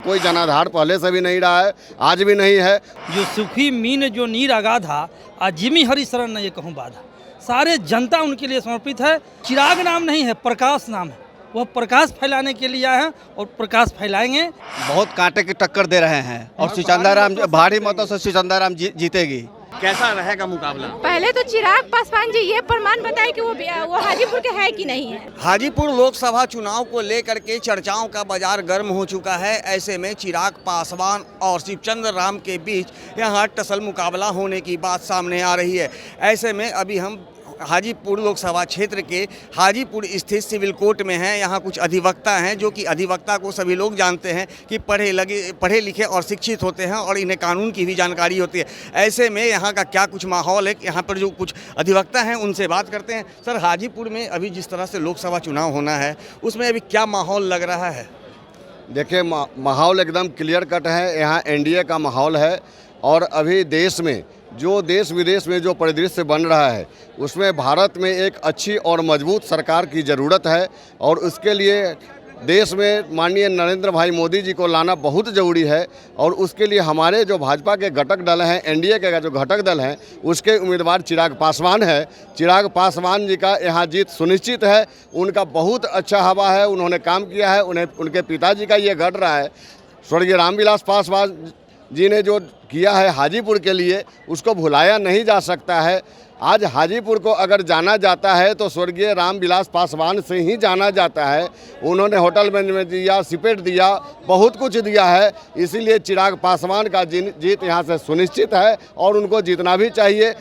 कोई जनाधार पहले से भी नहीं रहा है, आज भी नहीं है। जो सुखी मीन जो नीर अगाधा जिमी हरि शरण न ये कहूँ बाधा। सारे जनता उनके लिए समर्पित है। चिराग नाम नहीं है, प्रकाश नाम है। वह प्रकाश फैलाने के लिए आए हैं और प्रकाश फैलाएंगे। बहुत कांटे की टक्कर दे रहे हैं और सुचंदाराम भारी मतों से सुचंदाराम जीतेगी। कैसा रहेगा मुकाबला? पहले तो चिराग पासवान जी ये प्रमाण बताए कि वो हाजीपुर के है कि नहीं है। हाजीपुर लोकसभा चुनाव को लेकर के चर्चाओं का बाजार गर्म हो चुका है। ऐसे में चिराग पासवान और शिवचंद्र राम के बीच यहाँ टसल मुकाबला होने की बात सामने आ रही है। ऐसे में अभी हम हाजीपुर लोकसभा क्षेत्र के हाजीपुर स्थित सिविल कोर्ट में हैं। यहाँ कुछ अधिवक्ता हैं, जो कि अधिवक्ता को सभी लोग जानते हैं कि पढ़े लिखे और शिक्षित होते हैं और इन्हें कानून की भी जानकारी होती है। ऐसे में यहाँ का क्या कुछ माहौल है, यहाँ पर जो कुछ अधिवक्ता हैं उनसे बात करते हैं। सर, हाजीपुर में अभी जिस तरह से लोकसभा चुनाव होना है उसमें अभी क्या माहौल लग रहा है? देखिए, माहौल एकदम क्लियर कट है। यहाँ एनडीए का माहौल है और अभी देश में जो देश विदेश में जो परिदृश्य बन रहा है उसमें भारत में एक अच्छी और मजबूत सरकार की ज़रूरत है और उसके लिए देश में माननीय नरेंद्र भाई मोदी जी को लाना बहुत ज़रूरी है। और उसके लिए हमारे जो भाजपा के घटक दल हैं, एनडीए के जो घटक दल हैं, उसके उम्मीदवार चिराग पासवान है। चिराग पासवान जी का यहाँ जीत सुनिश्चित है। उनका बहुत अच्छा हवा है, उन्होंने काम किया है। उन्हें उनके पिताजी का ये घट रहा है, स्वर्गीय रामविलास पासवान जी ने जो किया है हाजीपुर के लिए, उसको भुलाया नहीं जा सकता है। आज हाजीपुर को अगर जाना जाता है तो स्वर्गीय रामविलास पासवान से ही जाना जाता है। उन्होंने होटल मैनेजमेंट दिया, सिपेट दिया, बहुत कुछ दिया है। इसीलिए चिराग पासवान का जीत यहाँ से सुनिश्चित है और उनको जीतना भी चाहिए।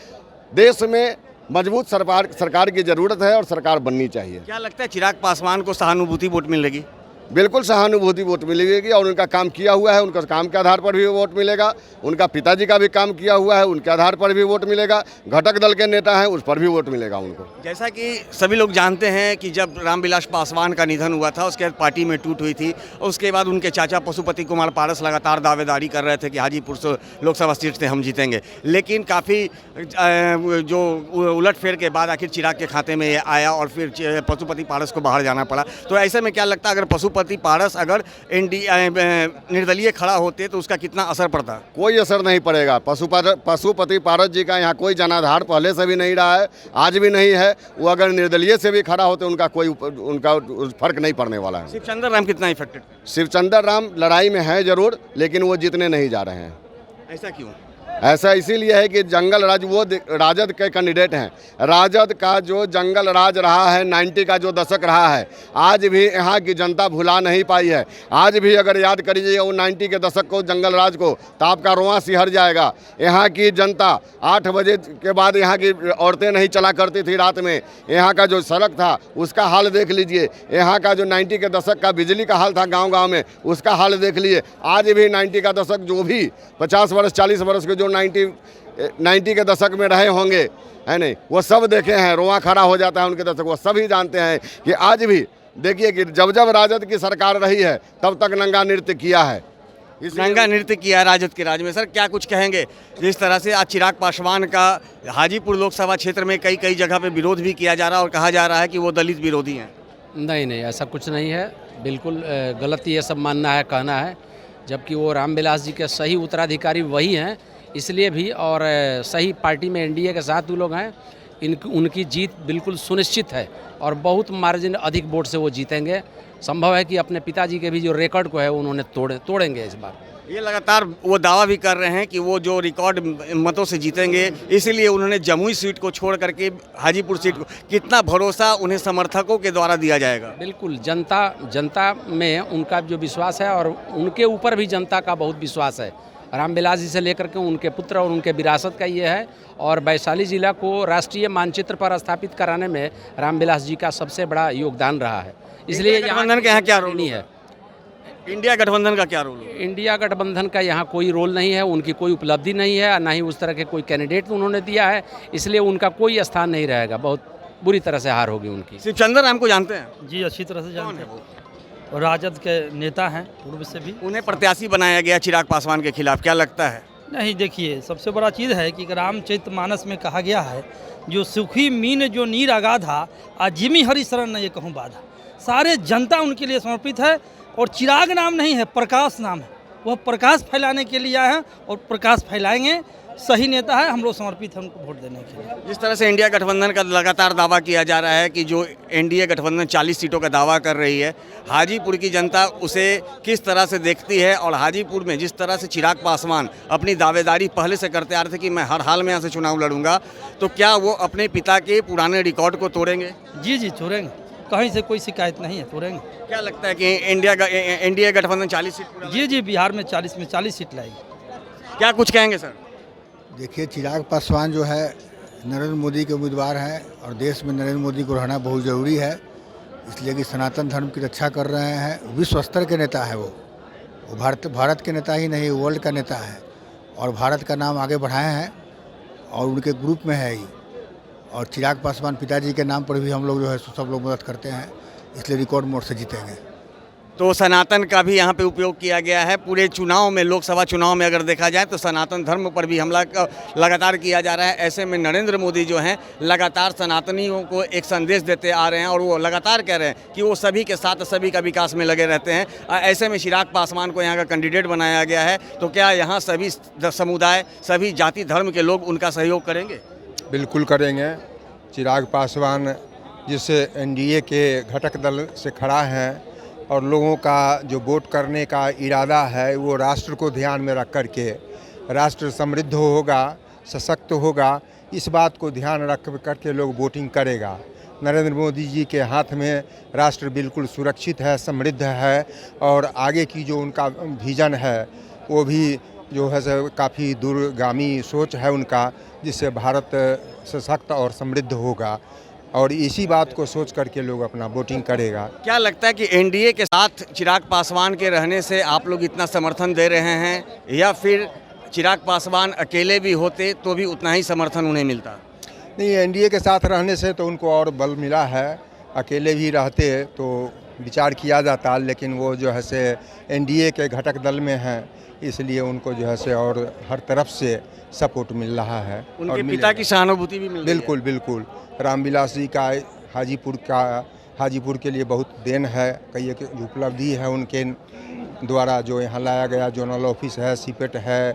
देश में मजबूत सरकार की ज़रूरत है और सरकार बननी चाहिए। क्या लगता है चिराग पासवान को सहानुभूति वोट मिलेगी? बिल्कुल सहानुभूति वोट मिलेगी और उनका काम किया हुआ है, उनका काम के आधार पर भी वोट मिलेगा। उनका पिताजी का भी काम किया हुआ है, उनके आधार पर भी वोट मिलेगा। घटक दल के नेता हैं, उस पर भी वोट मिलेगा उनको। जैसा कि सभी लोग जानते हैं कि जब रामविलास पासवान का निधन हुआ था उसके बाद पार्टी में टूट हुई थी। उसके बाद उनके चाचा पशुपति कुमार पारस लगातार दावेदारी कर रहे थे कि हाजीपुर से लोकसभा सीट से हम जीतेंगे, लेकिन काफ़ी जो उलटफेर के बाद आखिर चिराग के खाते में ये आया और फिर पशुपति पारस को बाहर जाना पड़ा। तो ऐसे में क्या लगता है, अगर पशुपति पारस अगर निर्दलीय खड़ा होते तो उसका कितना असर पड़ता? कोई असर नहीं पड़ेगा। पशुपति पारस जी का यहाँ कोई जनाधार पहले से भी नहीं रहा है, आज भी नहीं है। वो अगर निर्दलीय से भी खड़ा होते उनका फर्क नहीं पड़ने वाला है। शिवचंद्र राम कितना इफेक्टेड? शिवचंद्र राम लड़ाई में है जरूर, लेकिन वो जीतने नहीं जा रहे हैं। ऐसा क्यों? ऐसा इसीलिए है कि जंगल राज वो राजद के कैंडिडेट हैं। राजद का जो जंगल राज रहा है, 90 का जो दशक रहा है, आज भी यहाँ की जनता भुला नहीं पाई है। आज भी अगर याद करिए वो 90 के दशक को, जंगल राज को, तो आपका रोआं सिहर जाएगा। यहाँ की जनता 8 बजे के बाद यहाँ की औरतें नहीं चला करती थी रात में। यहाँ का जो सड़क था उसका हाल देख लीजिए। यहाँ का जो 90 के दशक का बिजली का हाल था गाँव में, उसका हाल देख लिए। आज भी 90 का दशक जो भी 50 वर्ष 40 वर्ष के जो 90 के दशक में रहे होंगे, है नहीं, वो सब देखे हैं। रोआ खड़ा हो जाता है उनके दशक। वो सभी जानते हैं कि आज भी देखिए कि जब जब राजद की सरकार रही है तब तक नंगा नृत्य किया है। नंगा नृत्य किया राजद के राज में। सर, क्या कुछ कहेंगे जिस तरह से आज चिराग पासवान का हाजीपुर लोकसभा क्षेत्र में कई जगह पे विरोध भी किया जा रहा है और कहा जा रहा है कि वो दलित विरोधी हैं? नहीं, ऐसा कुछ नहीं है। बिल्कुल गलत ये सब मानना है, कहना है, जबकि वो रामविलास जी के सही उत्तराधिकारी वही हैं। इसलिए भी और सही पार्टी में एनडीए के साथ वो लोग हैं। उनकी जीत बिल्कुल सुनिश्चित है और बहुत मार्जिन अधिक वोट से वो जीतेंगे। संभव है कि अपने पिताजी के भी जो रिकॉर्ड को है उन्होंने तोड़ेंगे इस बार। ये लगातार वो दावा भी कर रहे हैं कि वो जो रिकॉर्ड मतों से जीतेंगे, इसीलिए उन्होंने जमुई सीट को छोड़ करके हाजीपुर सीट को, कितना भरोसा उन्हें समर्थकों के द्वारा दिया जाएगा? बिल्कुल, जनता में उनका जो विश्वास है और उनके ऊपर भी जनता का बहुत विश्वास है। रामविलास जी से लेकर के उनके पुत्र और उनके विरासत का ये है। और वैशाली जिला को राष्ट्रीय मानचित्र पर स्थापित कराने में रामविलास जी का सबसे बड़ा योगदान रहा है। इसलिए गठबंधन का यहाँ क्या रोल नहीं है? इंडिया गठबंधन का क्या रोल है? इंडिया गठबंधन का यहाँ कोई रोल नहीं है। उनकी कोई उपलब्धि नहीं है, ना ही उस तरह के कोई कैंडिडेट उन्होंने दिया है। इसलिए उनका कोई स्थान नहीं रहेगा। बहुत बुरी तरह से हार होगी उनकी। शिवचंद्र राम को जानते हैं? जी, अच्छी तरह से जानते हैं। और राजद के नेता हैं पूर्व से भी। उन्हें प्रत्याशी बनाया गया चिराग पासवान के खिलाफ, क्या लगता है? नहीं, देखिए, सबसे बड़ा चीज़ है कि रामचरितमानस में कहा गया है, जो सुखी मीन जो नीर अगाधा जिमी हरि शरण न ये कहूँ बाधा। सारे जनता उनके लिए समर्पित है और चिराग नाम नहीं है, प्रकाश नाम है। वह प्रकाश फैलाने के लिए आए हैं और प्रकाश फैलाएंगे। सही नेता है, हम लोग समर्पित हैं उनको वोट देने के लिए। जिस तरह से इंडिया गठबंधन का लगातार दावा किया जा रहा है कि जो एनडीए गठबंधन 40 सीटों का दावा कर रही है, हाजीपुर की जनता उसे किस तरह से देखती है, और हाजीपुर में जिस तरह से चिराग पासवान अपनी दावेदारी पहले से करते आ रहे थे कि मैं हर हाल में यहाँ से चुनाव लड़ूंगा, तो क्या वो अपने पिता के पुराने रिकॉर्ड को तोड़ेंगे? जी जी तोड़ेंगे, कहीं से कोई शिकायत नहीं है, तोड़ेंगे। क्या लगता है कि एनडीए गठबंधन 40 सीट पूरा? जी जी बिहार में 40 में 40 सीट लाएगी। क्या कुछ कहेंगे सर? देखिए, चिराग पासवान जो है नरेंद्र मोदी के उम्मीदवार हैं और देश में नरेंद्र मोदी को रहना बहुत ज़रूरी है, इसलिए कि सनातन धर्म की रक्षा कर रहे हैं। विश्व स्तर के नेता है वो भारत के नेता ही नहीं, वर्ल्ड का नेता है और भारत का नाम आगे बढ़ाए हैं और उनके ग्रुप में है ही। और चिराग पासवान पिताजी के नाम पर भी हम लोग जो है सब लोग मदद करते हैं, इसलिए रिकॉर्ड मोड से जीतेंगे। तो सनातन का भी यहाँ पे उपयोग किया गया है। पूरे चुनाव में, लोकसभा चुनाव में अगर देखा जाए तो सनातन धर्म पर भी हमला लगातार किया जा रहा है। ऐसे में नरेंद्र मोदी जो हैं लगातार सनातनियों को एक संदेश देते आ रहे हैं और वो लगातार कह रहे हैं कि वो सभी के साथ सभी का विकास में लगे रहते हैं। ऐसे में चिराग पासवान को यहाँ का कैंडिडेट बनाया गया है, तो क्या यहाँ सभी समुदाय, सभी जाति धर्म के लोग उनका सहयोग करेंगे? बिल्कुल करेंगे। चिराग पासवान जिस एनडीए के घटक दल से खड़ा हैं और लोगों का जो वोट करने का इरादा है वो राष्ट्र को ध्यान में रख करके, राष्ट्र समृद्ध होगा, सशक्त होगा, इस बात को ध्यान रख करके लोग वोटिंग करेगा। नरेंद्र मोदी जी के हाथ में राष्ट्र बिल्कुल सुरक्षित है, समृद्ध है और आगे की जो उनका विजन है वो भी जो है काफ़ी दूरगामी सोच है उनका, जिससे भारत सशक्त और समृद्ध होगा और इसी बात को सोच करके लोग अपना वोटिंग करेगा। क्या लगता है कि एनडीए के साथ चिराग पासवान के रहने से आप लोग इतना समर्थन दे रहे हैं, या फिर चिराग पासवान अकेले भी होते तो भी उतना ही समर्थन उन्हें मिलता? नहीं, एनडीए के साथ रहने से तो उनको और बल मिला है। अकेले भी रहते तो विचार किया जाता, लेकिन वो जो है से एनडीए के घटक दल में हैं, इसलिए उनको जो है से और हर तरफ से सपोर्ट मिल रहा है। उनके पिता की सहानुभूति भी मिल रही है। बिल्कुल बिल्कुल। रामविलास जी का हाजीपुर के लिए बहुत देन है, कई एक उपलब्धि है उनके द्वारा जो यहाँ लाया गया। जोनल ऑफिस है, सीपेट है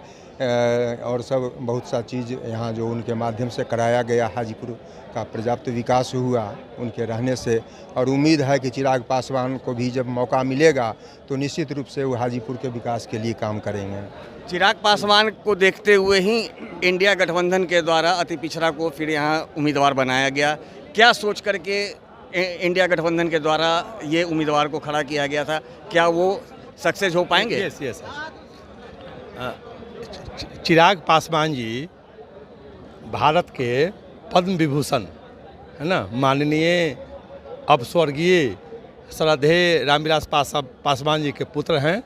और सब बहुत सा चीज़ यहाँ जो उनके माध्यम से कराया गया। हाजीपुर का पर्याप्त विकास हुआ उनके रहने से और उम्मीद है कि चिराग पासवान को भी जब मौका मिलेगा तो निश्चित रूप से वो हाजीपुर के विकास के लिए काम करेंगे। चिराग पासवान को देखते हुए ही इंडिया गठबंधन के द्वारा अति पिछड़ा को फिर यहाँ उम्मीदवार बनाया गया। क्या सोच करके इंडिया गठबंधन के द्वारा ये उम्मीदवार को खड़ा किया गया था? क्या वो सक्सेस हो पाएंगे? यस। चिराग पासवान जी भारत के पद्म विभूषण है ना, माननीय अब स्वर्गीय श्रद्धेय रामविलास पासवान जी के पुत्र हैं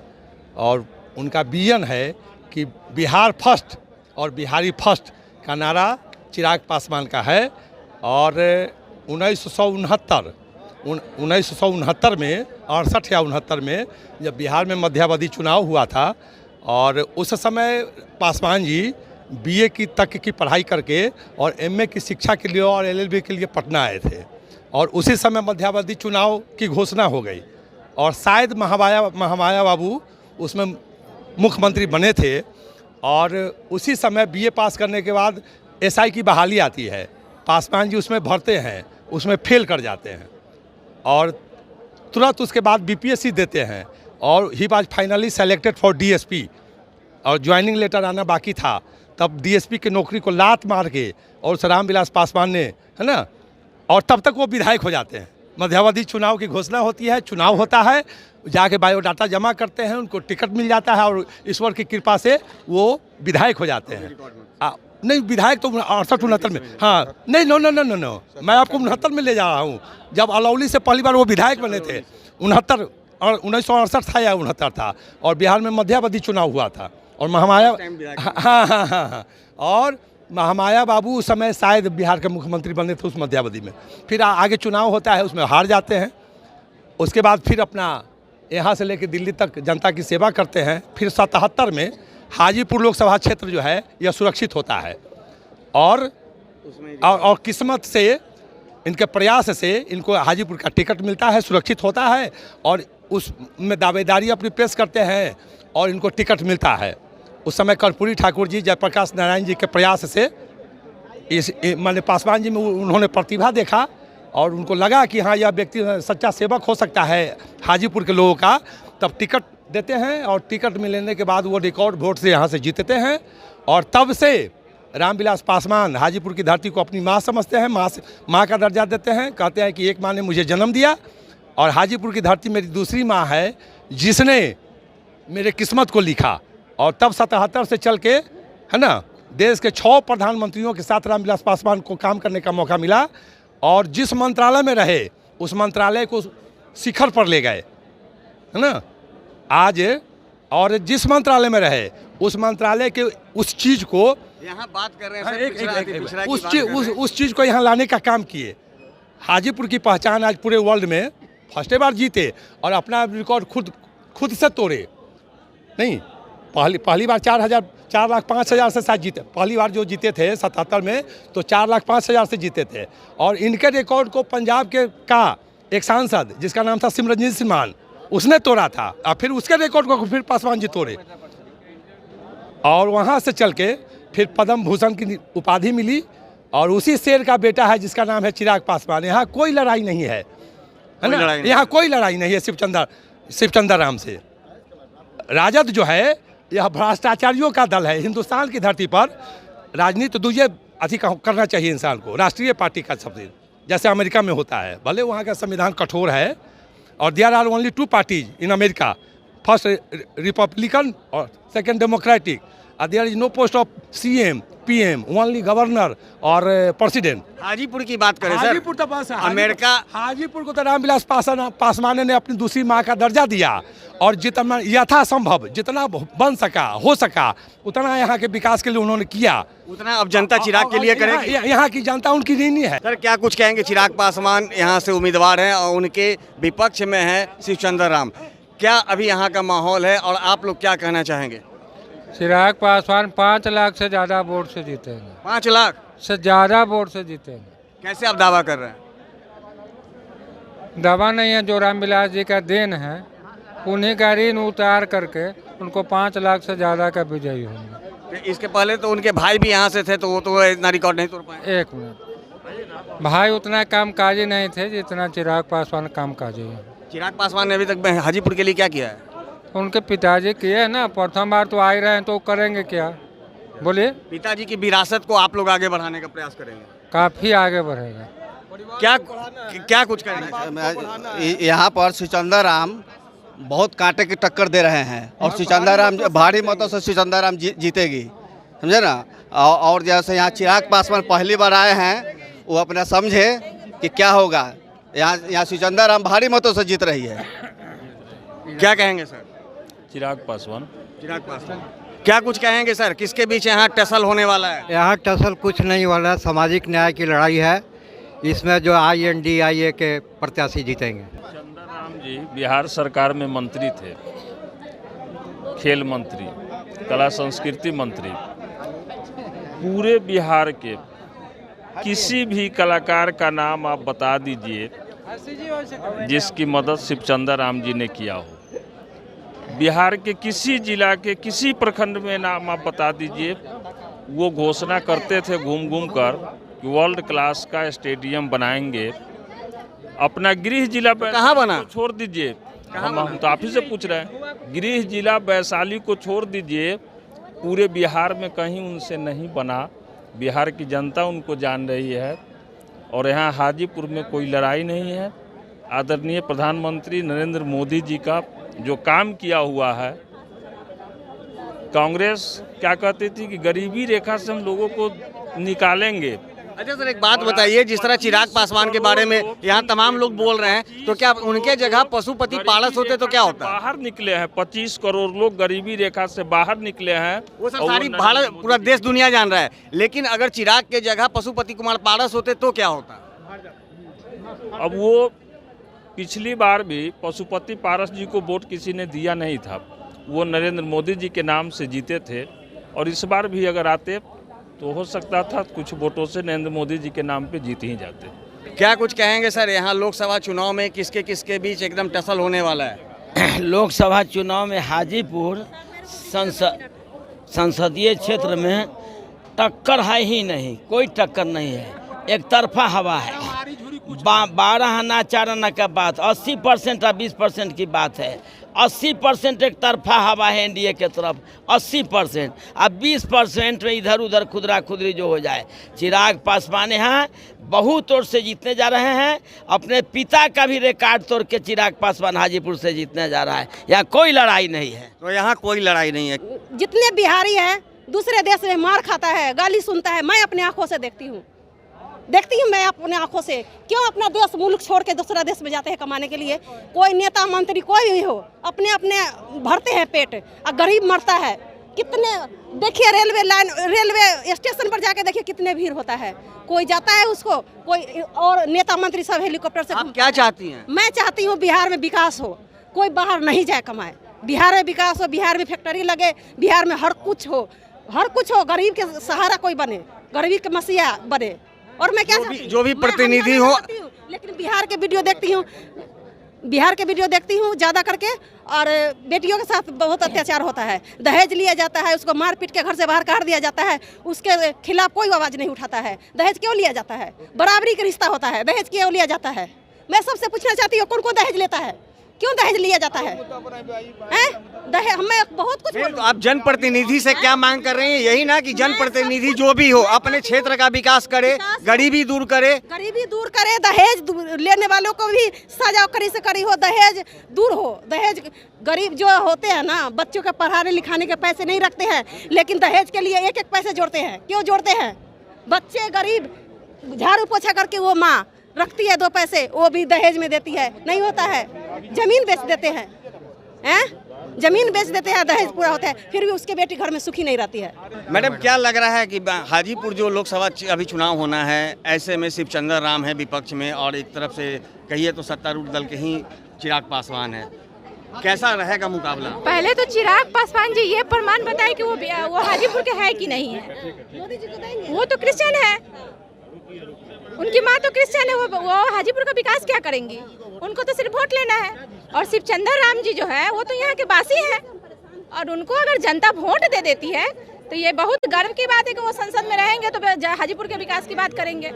और उनका विजन है कि बिहार फर्स्ट और बिहारी फर्स्ट का नारा चिराग पासवान का है। और 1969 में 68 या 69 में जब बिहार में मध्यावधि चुनाव हुआ था और उस समय पासवान जी बीए तक की पढ़ाई करके और एमए की शिक्षा के लिए और एलएलबी के लिए पटना आए थे और उसी समय मध्यावधि चुनाव की घोषणा हो गई और शायद महामाया बाबू उसमें मुख्यमंत्री बने थे और उसी समय बीए पास करने के बाद एसआई की बहाली आती है। पासवान जी उसमें भरते हैं, उसमें फेल कर जाते हैं और तुरंत उसके बाद बीपीएससी देते हैं और he was finally selected for DSP और ज्वाइनिंग लेटर आना बाकी था। तब डीएसपी की नौकरी को लात मार के और उस रामविलास पासवान ने, है ना, और तब तक वो विधायक हो जाते हैं। मध्यावधि चुनाव की घोषणा होती है, चुनाव होता है, जाके बायोडाटा जमा करते हैं, उनको टिकट मिल जाता है और ईश्वर की कृपा से वो विधायक हो जाते हैं। नहीं, विधायक तो 68-69 में, हाँ नहीं, नो, मैं आपको 69 में ले जा रहा हूँ। जब अलौली से पहली बार वो विधायक बने थे 69 और 1968 था या 69 था और बिहार में मध्यावधि चुनाव हुआ था और महामाया, हाँ, और महामाया बाबू उस समय शायद बिहार के मुख्यमंत्री बने थे उस मध्यावधि में। फिर आगे चुनाव होता है, उसमें हार जाते हैं। उसके बाद फिर अपना यहाँ से लेकर दिल्ली तक जनता की सेवा करते हैं। फिर 77 में हाजीपुर लोकसभा क्षेत्र जो है यह सुरक्षित होता है और किस्मत से, इनके प्रयास से इनको हाजीपुर का टिकट मिलता है, सुरक्षित होता है और उसमें दावेदारी अपनी पेश करते हैं और इनको टिकट मिलता है। उस समय कर्पूरी ठाकुर जी, जयप्रकाश नारायण जी के प्रयास से माने पासवान जी में उन्होंने प्रतिभा देखा और उनको लगा कि हाँ यह व्यक्ति सच्चा सेवक हो सकता है हाजीपुर के लोगों का, तब टिकट देते हैं और टिकट मिलने के बाद वो रिकॉर्ड वोट से यहाँ से जीतते हैं। और तब से रामविलास पासवान हाजीपुर की धरती को अपनी माँ समझते हैं, माँ का दर्जा देते हैं। कहते हैं कि एक माँ ने मुझे जन्म दिया और हाजीपुर की धरती मेरी दूसरी माँ है जिसने मेरे किस्मत को लिखा। और तब 77 से चल के, है ना, देश के 6 प्रधानमंत्रियों के साथ रामविलास पासवान को काम करने का मौका मिला और जिस मंत्रालय में रहे उस मंत्रालय को शिखर पर ले गए, है ना आज। और जिस मंत्रालय में रहे उस मंत्रालय के उस चीज़ को यहाँ बात कर रहे हैं उस चीज़ को यहाँ लाने का काम किए। हाजीपुर की पहचान आज पूरे वर्ल्ड में फर्स्ट बार जीते और अपना रिकॉर्ड खुद से तोड़े। नहीं, पहली बार 4,05,000 से शायद जीते। पहली बार जो जीते थे 77 में तो 4,05,000 से जीते थे। और इनके रिकॉर्ड को पंजाब का एक सांसद जिसका नाम था सिमरनजीत सिंह मान, उसने तोड़ा था और फिर उसके रिकॉर्ड को फिर पासवान जी तोड़े और वहाँ से चल के फिर पद्म भूषण की उपाधि मिली। और उसी शेर का बेटा है जिसका नाम है चिराग पासवान। यहाँ कोई लड़ाई नहीं है ना, यहाँ कोई लड़ाई नहीं है शिवचंद्र राम से। राजद जो है यह भ्रष्टाचारियों का दल है। हिंदुस्तान की धरती पर राजनीति दूजे अधिक करना चाहिए इंसान को, राष्ट्रीय पार्टी का शब्द, जैसे अमेरिका में होता है। भले वहाँ का संविधान कठोर है और there are only 2 parties in America, first Republican और second Democratic. There is no post of CM PM, only governor और प्रेसिडेंट। हाजीपुर की बात करें सर, हाजीपुर तो बस अमेरिका, हाजीपुर को तो रामविलास पासवान ने अपनी दूसरी माँ का दर्जा दिया और जितना यथासंभव जितना बन सका हो सका उतना यहाँ के विकास के लिए उन्होंने किया। उतना अब जनता चिराग के लिए करेगी। यहाँ की जनता उनकी ऋणी है। सर क्या कुछ कहेंगे? चिराग पासवान यहाँ से उम्मीदवार हैं और उनके विपक्ष में है शिवचंद्र राम। क्या अभी यहाँ का माहौल है और आप लोग क्या कहना चाहेंगे? चिराग पासवान 5 लाख से ज़्यादा वोट से जीतेंगे। 5 लाख से ज़्यादा वोट से जीतेंगे। कैसे आप दावा कर रहे हैं? दावा नहीं है, जो रामविलास जी का देन है उन्हीं का ऋण उतार करके उनको 5 लाख से ज़्यादा का विजयी होंगे। इसके पहले तो उनके भाई भी यहाँ से थे तो वो तो इतना रिकॉर्ड नहीं तोड़ पाए। 1 मिनट, भाई उतना कामकाजी नहीं थे जितना चिराग पासवान कामकाजी है। चिराग पासवान ने अभी तक हाजीपुर के लिए क्या किया है? उनके पिताजी किए ना, प्रथम बार तो आ ही रहे हैं तो करेंगे क्या? बोलिए। पिताजी की विरासत को आप लोग आगे बढ़ाने का प्रयास करेंगे? काफ़ी आगे बढ़ेगा। क्या कुछ करेंगे? यहाँ पर शिवचंद्र राम बहुत कांटे की टक्कर दे रहे हैं और शिवचंद्र राम भारी मतों से शिवचंद्र राम जीतेगी, समझे ना। और जैसे यहाँ चिराग पासवान पहली बार आए हैं, वो अपना समझे कि क्या होगा। यहाँ शिवचंद्र राम भारी मतों से जीत रही है। क्या कहेंगे सर? चिराग पासवान क्या कुछ कहेंगे सर? किसके बीच यहाँ टसल होने वाला है? यहाँ टसल कुछ नहीं वाला है, सामाजिक न्याय की लड़ाई है। इसमें जो INDIA के प्रत्याशी जीतेंगे। शिवचंद्र राम जी बिहार सरकार में मंत्री थे, खेल मंत्री, कला संस्कृति मंत्री। पूरे बिहार के किसी भी कलाकार का नाम आप बता दीजिए जिसकी मदद शिवचंद्र राम जी ने किया हो। बिहार के किसी जिला के किसी प्रखंड में नाम आप बता दीजिए। वो घोषणा करते थे घूम घूम कर कि वर्ल्ड क्लास का स्टेडियम बनाएंगे। अपना गृह जिला कहाँ बना? छोड़ दीजिए, हम तो आप ही से पूछ रहे हैं। गृह जिला वैशाली को छोड़ दीजिए, पूरे बिहार में कहीं उनसे नहीं बना। बिहार की जनता उनको जान रही है और यहाँ हाजीपुर में कोई लड़ाई नहीं है। आदरणीय प्रधानमंत्री नरेंद्र मोदी जी का जो काम किया हुआ है, कांग्रेस क्या कहती थी कि गरीबी रेखा से हम लोगों को निकालेंगे। अच्छा सर एक बात बताइए, जिस तरह चिराग पासवान के बारे में यहाँ तमाम लोग बोल रहे हैं, तो क्या उनके जगह पशुपति पारस होते तो क्या होता? बाहर निकले हैं 25 करोड़ लोग गरीबी रेखा से बाहर निकले हैं। वो सब सारी भारत पूरा देश दुनिया जान रहा है, लेकिन अगर चिराग के जगह पशुपति कुमार पारस होते तो क्या होता? अब वो पिछली बार भी पशुपति पारस जी को वोट किसी ने दिया नहीं था, वो नरेंद्र मोदी जी के नाम से जीते थे। और इस बार भी अगर आते तो हो सकता था कुछ वोटों से नरेंद्र मोदी जी के नाम पे जीत ही जाते। क्या कुछ कहेंगे सर? यहाँ लोकसभा चुनाव में किसके किसके बीच एकदम टसल होने वाला है? लोकसभा चुनाव में हाजीपुर संसदीय क्षेत्र में टक्कर है ही नहीं, कोई टक्कर नहीं है, एक तरफा हवा है। 12 आना 4 आना का बात 80% और 20% की बात है। 80% एक तरफा हवा है एनडीए के तरफ, 80%। अब 20% में इधर उधर खुदरा खुदरी जो हो जाए। चिराग पासवान यहाँ बहुत तोड़ से जीतने जा रहे हैं। अपने पिता का भी रिकॉर्ड तोड़ के चिराग पासवान हाजीपुर से जीतने जा रहा है। यहाँ कोई लड़ाई नहीं है। तो यहाँ कोई लड़ाई नहीं है। जितने बिहारी हैं दूसरे देश में मार खाता है, गाली सुनता है, मैं अपने आंखों से देखती हूँ मैं अपने आंखों से। क्यों अपना देश मुल्क छोड़ के दूसरा देश में जाते हैं कमाने के लिए? कोई नेता मंत्री कोई भी हो, अपने अपने भरते हैं पेट और गरीब मरता है। कितने देखिए रेलवे स्टेशन पर जाके देखिए कितने भीड़ होता है। कोई जाता है उसको, कोई और नेता मंत्री सब हेलीकॉप्टर से। आप क्या चाहती हैं? मैं चाहती हूँ बिहार में विकास हो, कोई बाहर नहीं जाए कमाए। बिहार में विकास हो, बिहार में फैक्ट्री लगे, बिहार में हर कुछ हो, गरीब के सहारा कोई बने, गरीबी के मसीहा बने। और मैं क्या जो भी प्रतिनिधि हो, लेकिन बिहार के वीडियो देखती हूँ ज़्यादा करके। और बेटियों के साथ बहुत अत्याचार होता है, दहेज लिया जाता है, उसको मार पीट के घर से बाहर काट दिया जाता है, उसके खिलाफ कोई आवाज़ नहीं उठाता है। दहेज क्यों लिया जाता है? बराबरी का रिश्ता होता है, दहेज क्यों लिया जाता है? मैं सबसे पूछना चाहती हूँ, कौन कौन दहेज लेता है? क्यों दहेज लिया जाता है? दहेज हमें बहुत कुछ। तो आप जनप्रतिनिधि से क्या मांग कर रहे हैं? यही ना कि जनप्रतिनिधि जो भी हो अपने क्षेत्र का विकास करे, गरीबी दूर करे, दहेज लेने वालों को भी सजा कड़ी से कड़ी हो, दहेज दूर हो। दहेज गरीब जो होते हैं ना, बच्चों के पढ़ाने लिखाने के पैसे नहीं रखते हैं, लेकिन दहेज के लिए एक एक पैसे जोड़ते हैं। क्यों जोड़ते हैं? बच्चे गरीब झाड़ू पोछा करके वो माँ रखती है 2 पैसे, वो भी दहेज में देती है। नहीं होता है, जमीन बेच देते हैं, जमीन बेच देते हैं, दहेज पूरा होता है, फिर भी उसके बेटी घर में सुखी नहीं रहती है। मैडम क्या लग रहा है कि हाजीपुर जो लोकसभा अभी चुनाव होना है, ऐसे में शिवचंद्र राम है विपक्ष में और एक तरफ से कहिए तो सत्तारूढ़ दल के ही चिराग पासवान है, कैसा रहेगा मुकाबला? पहले तो चिराग पासवान जी ये प्रमाण बताए कि वो हाजीपुर के है कि नहीं है। मोदी जी को देंगे। वो तो क्रिश्चियन है, उनकी माँ तो क्रिश्चियन है, वो हाजीपुर का विकास क्या करेंगी? उनको तो सिर्फ वोट लेना है। और शिवचंद्र राम जी जो है वो तो यहाँ के वासी हैं, और उनको अगर जनता वोट दे देती है तो ये बहुत गर्व की बात है कि वो संसद में रहेंगे तो हाजीपुर के विकास की बात करेंगे।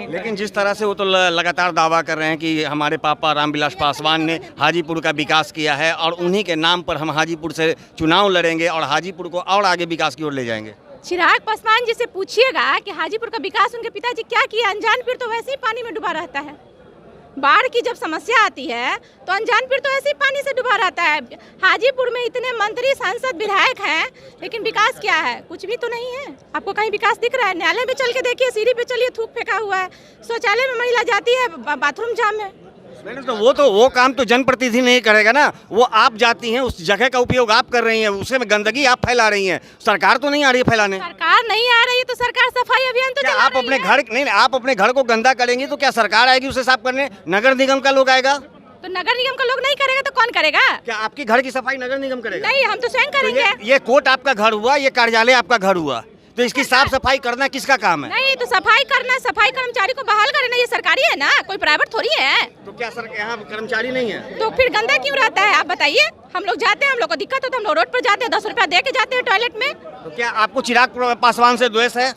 लेकिन जिस तरह से वो तो लगातार दावा कर रहे हैं कि हमारे पापा रामविलास पासवान ने हाजीपुर का विकास किया है और उन्हीं के नाम पर हम हाजीपुर से चुनाव लड़ेंगे और हाजीपुर को और आगे विकास की ओर ले जाएंगे। चिराग पासवान जी से पूछिएगा कि हाजीपुर का विकास उनके पिताजी क्या किया। अनजान पीर तो वैसे ही पानी में डूबा रहता है। बाढ़ की जब समस्या आती है तो अनजान पीर तो ऐसे ही पानी से डूबा रहता है। हाजीपुर में इतने मंत्री, सांसद, विधायक हैं, लेकिन विकास क्या है? कुछ भी तो नहीं है। आपको कहीं विकास दिख रहा है? न्यायालय में चल के देखिए, सीढ़ी पे चलिए, थूक फेंका हुआ है। शौचालय में महिला जाती है, बाथरूम जाम है। मैडम तो वो काम तो जनप्रतिनिधि नहीं करेगा ना। वो आप जाती हैं, उस जगह का उपयोग आप कर रही हैं, उसमें गंदगी आप फैला रही हैं। सरकार तो नहीं आ रही है फैलाने। सरकार नहीं आ रही है तो सरकार सफाई अभियान तो आप अपने घर नहीं, आप अपने घर को गंदा करेंगी तो क्या सरकार आएगी उसे साफ करने? नगर निगम का लोग आएगा? तो नगर निगम का लोग नहीं करेगा तो कौन करेगा? क्या आपके घर की सफाई नगर निगम करेगा? नहीं, हम तो स्वयं करेंगे। ये कोर्ट आपका घर हुआ, ये कार्यालय आपका घर हुआ, तो इसकी साफ सफाई करना किसका काम है? नहीं, तो सफाई करना, सफाई कर्मचारी को बहाल करना, ये सरकारी है ना, कोई प्राइवेट थोड़ी है। तो क्या सर यहाँ कर्मचारी नहीं है? तो फिर गंदा क्यों रहता है? आप बताइए। हम लोग जाते हैं, हम लोग को दिक्कत होता है, हम लोग रोड पर जाते हैं, 10 रुपया दे के जाते हैं टॉयलेट में। तो क्या आपको चिराग पासवान से द्वेष है?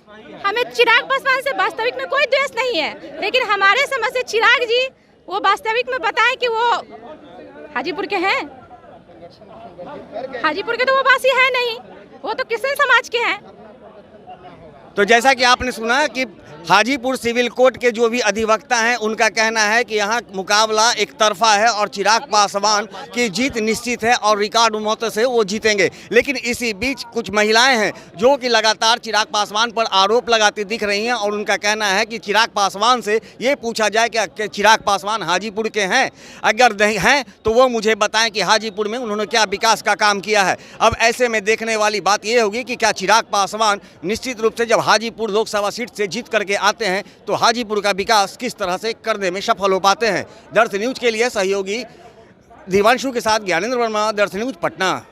हमें चिराग पासवान से वास्तविक में कोई द्वेष नहीं है, लेकिन हमारे समझ से चिराग जी वो वास्तविक में बताएं कि वो हाजीपुर के हैं। हाजीपुर के तो वो वासी है नहीं, वो तो क्रिश्चियन समाज के हैं। तो जैसा कि आपने सुना कि हाजीपुर सिविल कोर्ट के जो भी अधिवक्ता हैं उनका कहना है कि यहाँ मुकाबला एक तरफा है और चिराग पासवान की जीत निश्चित है और रिकॉर्ड मत से वो जीतेंगे। लेकिन इसी बीच कुछ महिलाएं हैं जो कि लगातार चिराग पासवान पर आरोप लगाती दिख रही हैं और उनका कहना है कि चिराग पासवान से ये पूछा जाए कि चिराग पासवान हाजीपुर के हैं, अगर नहीं हैं तो वो मुझे बताएं कि हाजीपुर में उन्होंने क्या विकास का काम किया है। अब ऐसे में देखने वाली बात ये होगी कि क्या चिराग पासवान निश्चित रूप से जब हाजीपुर लोकसभा सीट से जीत करके आते हैं तो हाजीपुर का विकास किस तरह से करने में सफल हो पाते हैं। दर्श न्यूज के लिए सहयोगी दिवांशु के साथ ज्ञानेंद्र वर्मा, दर्श न्यूज, पटना।